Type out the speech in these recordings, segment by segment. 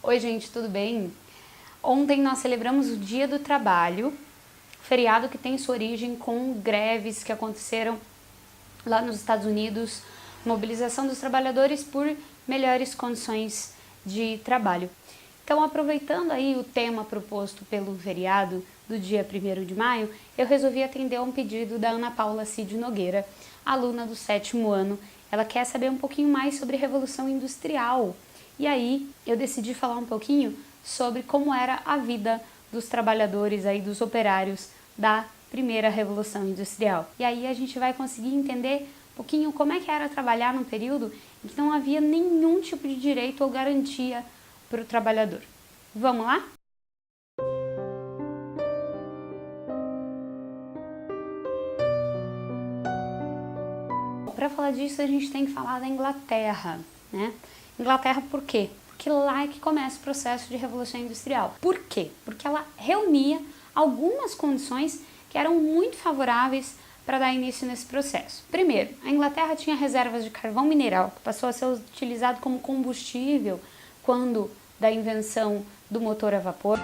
Oi gente, tudo bem? Ontem nós celebramos o Dia do Trabalho, feriado que tem sua origem com greves que aconteceram lá nos Estados Unidos, mobilização dos trabalhadores por melhores condições de trabalho. Então, aproveitando aí o tema proposto pelo feriado do dia 1º de maio, eu resolvi atender a um pedido da Ana Paula Cid Nogueira, aluna do 7º ano. Ela quer saber um pouquinho mais sobre Revolução Industrial. E aí, eu decidi falar um pouquinho sobre como era a vida dos trabalhadores aí, dos operários da primeira Revolução Industrial. E aí a gente vai conseguir entender um pouquinho como é que era trabalhar num período em que não havia nenhum tipo de direito ou garantia para o trabalhador. Vamos lá? Para falar disso, a gente tem que falar da Inglaterra, né? Inglaterra por quê? Porque lá é que começa o processo de Revolução Industrial. Por quê? Porque ela reunia algumas condições que eram muito favoráveis para dar início nesse processo. Primeiro, a Inglaterra tinha reservas de carvão mineral, que passou a ser utilizado como combustível quando da invenção do motor a vapor.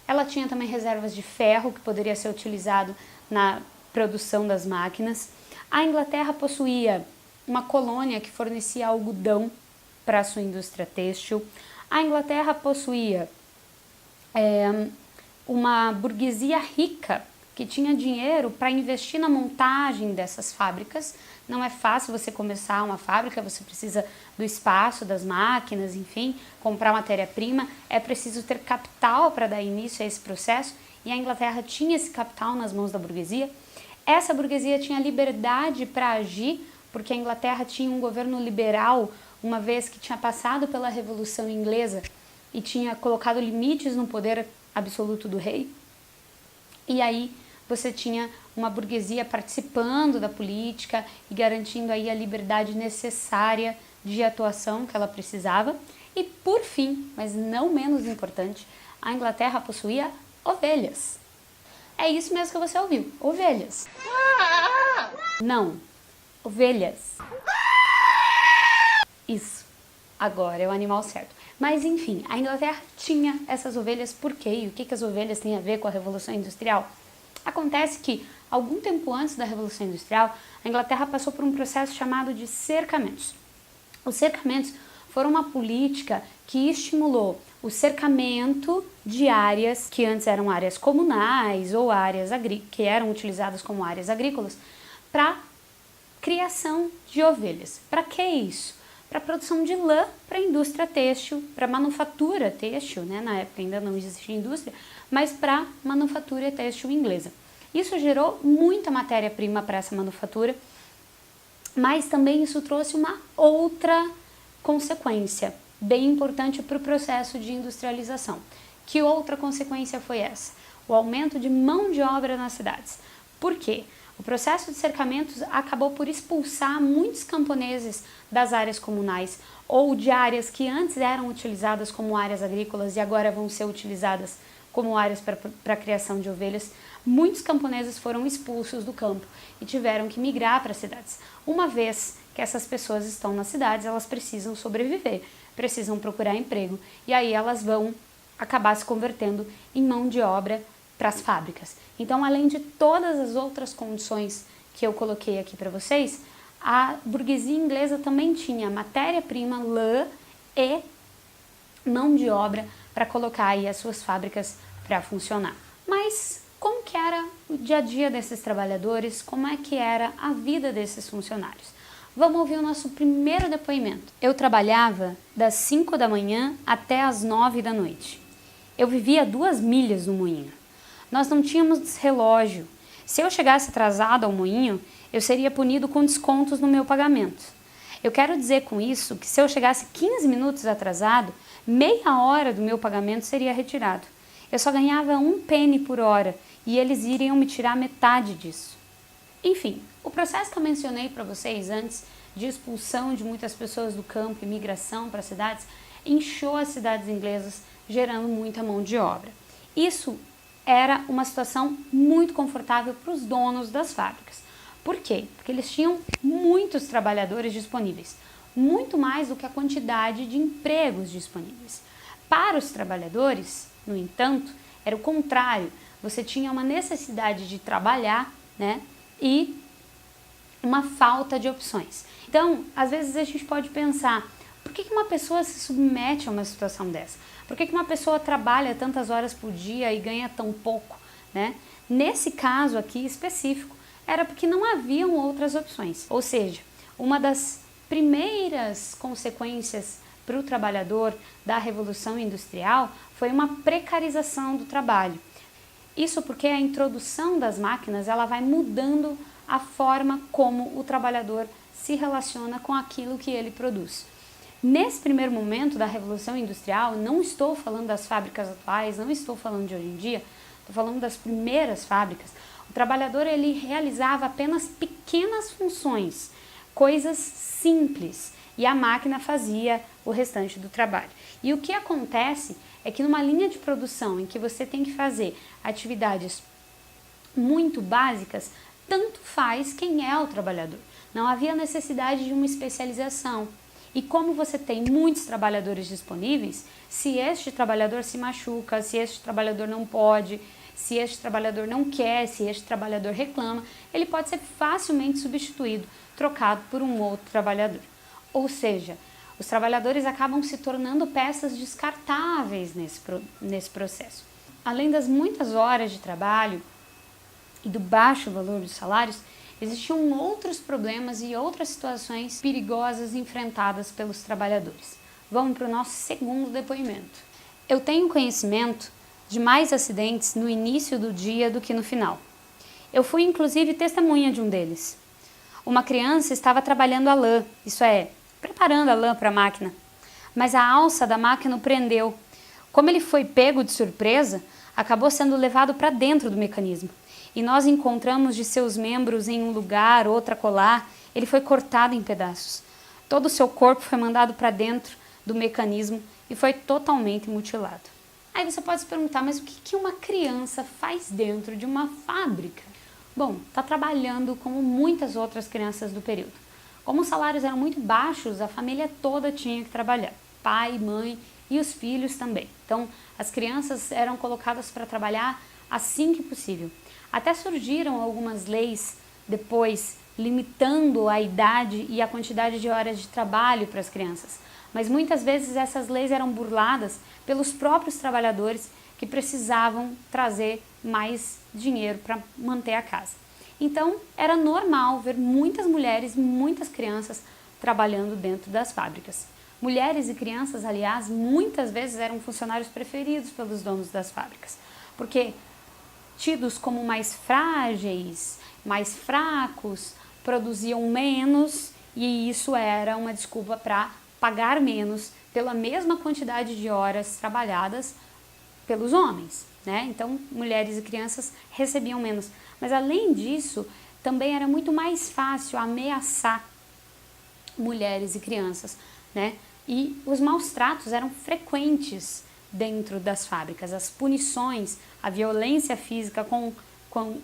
Ela tinha também reservas de ferro, que poderia ser utilizado na produção das máquinas. A Inglaterra possuía uma colônia que fornecia algodão para a sua indústria têxtil. A Inglaterra possuía uma burguesia rica que tinha dinheiro para investir na montagem dessas fábricas. Não é fácil você começar uma fábrica, você precisa do espaço, das máquinas, enfim, comprar matéria-prima. É preciso ter capital para dar início a esse processo e a Inglaterra tinha esse capital nas mãos da burguesia. Essa burguesia tinha liberdade para agir, porque a Inglaterra tinha um governo liberal, uma vez que tinha passado pela Revolução Inglesa e tinha colocado limites no poder absoluto do rei. E aí você tinha uma burguesia participando da política e garantindo aí a liberdade necessária de atuação que ela precisava. E por fim, mas não menos importante, a Inglaterra possuía ovelhas. É isso mesmo que você ouviu, ovelhas. Não, ovelhas. Isso, agora é o animal certo. Mas enfim, a Inglaterra tinha essas ovelhas por quê? E o que as ovelhas têm a ver com a Revolução Industrial? Acontece que, algum tempo antes da Revolução Industrial, a Inglaterra passou por um processo chamado de cercamentos. Os cercamentos foram uma política que estimulou o cercamento de áreas que antes eram áreas comunais ou áreas que eram utilizadas como áreas agrícolas para criação de ovelhas. Para que isso? Para a produção de lã, para a indústria têxtil, para a manufatura têxtil, né? Na época ainda não existia indústria, mas para a manufatura têxtil inglesa. Isso gerou muita matéria-prima para essa manufatura, mas também isso trouxe uma outra consequência bem importante para o processo de industrialização. Que outra consequência foi essa? O aumento de mão de obra nas cidades. Por quê? O processo de cercamentos acabou por expulsar muitos camponeses das áreas comunais ou de áreas que antes eram utilizadas como áreas agrícolas e agora vão ser utilizadas como áreas para a criação de ovelhas. Muitos camponeses foram expulsos do campo e tiveram que migrar para as cidades. Uma vez que essas pessoas estão nas cidades, elas precisam sobreviver, precisam procurar emprego e aí elas vão acabar se convertendo em mão de obra para as fábricas. Então, além de todas as outras condições que eu coloquei aqui para vocês, a burguesia inglesa também tinha matéria-prima, lã e mão de obra para colocar aí as suas fábricas para funcionar. Mas como que era o dia a dia desses trabalhadores? Como é que era a vida desses funcionários? Vamos ouvir o nosso primeiro depoimento. Eu trabalhava das 5 da manhã até as 9 da noite. Eu vivia a 2 milhas no moinho. Nós não tínhamos relógio. Se eu chegasse atrasado ao moinho, eu seria punido com descontos no meu pagamento. Eu quero dizer com isso que se eu chegasse 15 minutos atrasado, meia hora do meu pagamento seria retirado. Eu só ganhava 1 penny por hora e eles iriam me tirar metade disso. Enfim, o processo que eu mencionei para vocês antes, de expulsão de muitas pessoas do campo e migração para as cidades, inchou as cidades inglesas, gerando muita mão de obra. Isso era uma situação muito confortável para os donos das fábricas. Por quê? Porque eles tinham muitos trabalhadores disponíveis. muito mais do que a quantidade de empregos disponíveis. Para os trabalhadores, no entanto, era o contrário. Você tinha uma necessidade de trabalhar, né, e uma falta de opções. Então, às vezes a gente pode pensar, por que uma pessoa se submete a uma situação dessa? Por que uma pessoa trabalha tantas horas por dia e ganha tão pouco, né? Nesse caso aqui específico, era porque não haviam outras opções. Ou seja, uma das primeiras consequências para o trabalhador da Revolução Industrial foi uma precarização do trabalho. Isso porque a introdução das máquinas ela vai mudando a forma como o trabalhador se relaciona com aquilo que ele produz. Nesse primeiro momento da Revolução Industrial, não estou falando das fábricas atuais, não estou falando de hoje em dia, estou falando das primeiras fábricas. O trabalhador ele realizava apenas pequenas funções, coisas simples, e a máquina fazia o restante do trabalho. E o que acontece é que numa linha de produção em que você tem que fazer atividades muito básicas, tanto faz quem é o trabalhador. Não havia necessidade de uma especialização. E como você tem muitos trabalhadores disponíveis, se este trabalhador se machuca, se este trabalhador não pode, se este trabalhador não quer, se este trabalhador reclama, ele pode ser facilmente substituído, trocado por um outro trabalhador. Ou seja, os trabalhadores acabam se tornando peças descartáveis nesse processo. Além das muitas horas de trabalho e do baixo valor dos salários, existiam outros problemas e outras situações perigosas enfrentadas pelos trabalhadores. Vamos para o nosso segundo depoimento. Eu tenho conhecimento de mais acidentes no início do dia do que no final. Eu fui inclusive testemunha de um deles. Uma criança estava trabalhando a lã, isso é, preparando a lã para a máquina, mas a alça da máquina o prendeu. Como ele foi pego de surpresa, acabou sendo levado para dentro do mecanismo. E nós encontramos de seus membros em um lugar, outra colar, ele foi cortado em pedaços. Todo o seu corpo foi mandado para dentro do mecanismo e foi totalmente mutilado. Aí você pode se perguntar, mas o que uma criança faz dentro de uma fábrica? Bom, está trabalhando como muitas outras crianças do período. Como os salários eram muito baixos, a família toda tinha que trabalhar. Pai, mãe e os filhos também. Então, as crianças eram colocadas para trabalhar assim que possível. Até surgiram algumas leis depois limitando a idade e a quantidade de horas de trabalho para as crianças. Mas muitas vezes essas leis eram burladas pelos próprios trabalhadores que precisavam trazer mais dinheiro para manter a casa. Então, era normal ver muitas mulheres e muitas crianças trabalhando dentro das fábricas. Mulheres e crianças, aliás, muitas vezes eram funcionários preferidos pelos donos das fábricas, porque tidos como mais frágeis, mais fracos, produziam menos e isso era uma desculpa para pagar menos pela mesma quantidade de horas trabalhadas pelos homens, né? Então, mulheres e crianças recebiam menos. Mas além disso, também era muito mais fácil ameaçar mulheres e crianças, né? E os maus tratos eram frequentes dentro das fábricas. As punições, a violência física com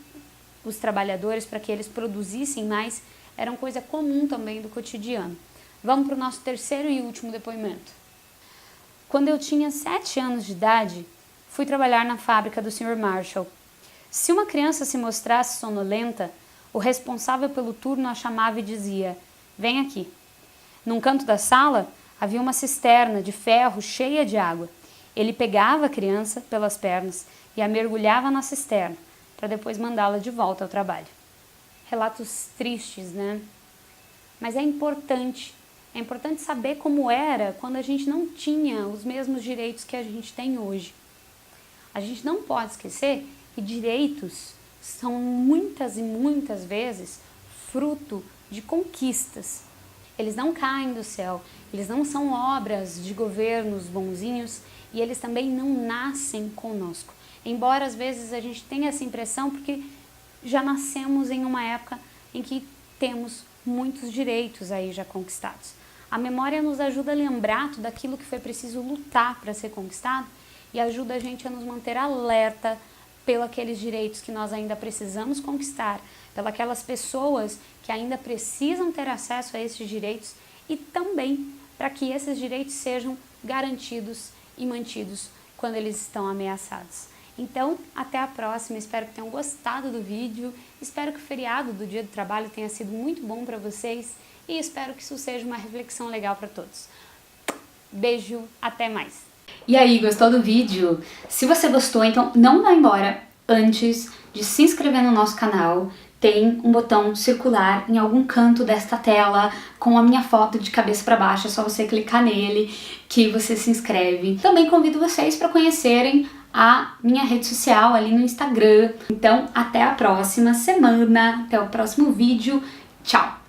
os trabalhadores para que eles produzissem mais, eram coisa comum também do cotidiano. Vamos para o nosso terceiro e último depoimento. Quando eu tinha 7 anos de idade, fui trabalhar na fábrica do Sr. Marshall. Se uma criança se mostrasse sonolenta, o responsável pelo turno a chamava e dizia: "Vem aqui." Num canto da sala, havia uma cisterna de ferro cheia de água. Ele pegava a criança pelas pernas e a mergulhava na cisterna, para depois mandá-la de volta ao trabalho. Relatos tristes, né? Mas é importante saber como era quando a gente não tinha os mesmos direitos que a gente tem hoje. A gente não pode esquecer que direitos são muitas e muitas vezes fruto de conquistas. Eles não caem do céu, eles não são obras de governos bonzinhos e eles também não nascem conosco. Embora às vezes a gente tenha essa impressão porque já nascemos em uma época em que temos muitos direitos aí já conquistados. A memória nos ajuda a lembrar tudo aquilo que foi preciso lutar para ser conquistado e ajuda a gente a nos manter alerta pelos aqueles direitos que nós ainda precisamos conquistar, pelas aquelas pessoas que ainda precisam ter acesso a esses direitos e também para que esses direitos sejam garantidos e mantidos quando eles estão ameaçados. Então, até a próxima, espero que tenham gostado do vídeo, espero que o feriado do Dia do Trabalho tenha sido muito bom para vocês e espero que isso seja uma reflexão legal para todos. Beijo, até mais! E aí, gostou do vídeo? Se você gostou, então não vá embora antes de se inscrever no nosso canal. Tem um botão circular em algum canto desta tela com a minha foto de cabeça para baixo, é só você clicar nele que você se inscreve. Também convido vocês para conhecerem a minha rede social ali no Instagram. Então, até a próxima semana, até o próximo vídeo. Tchau!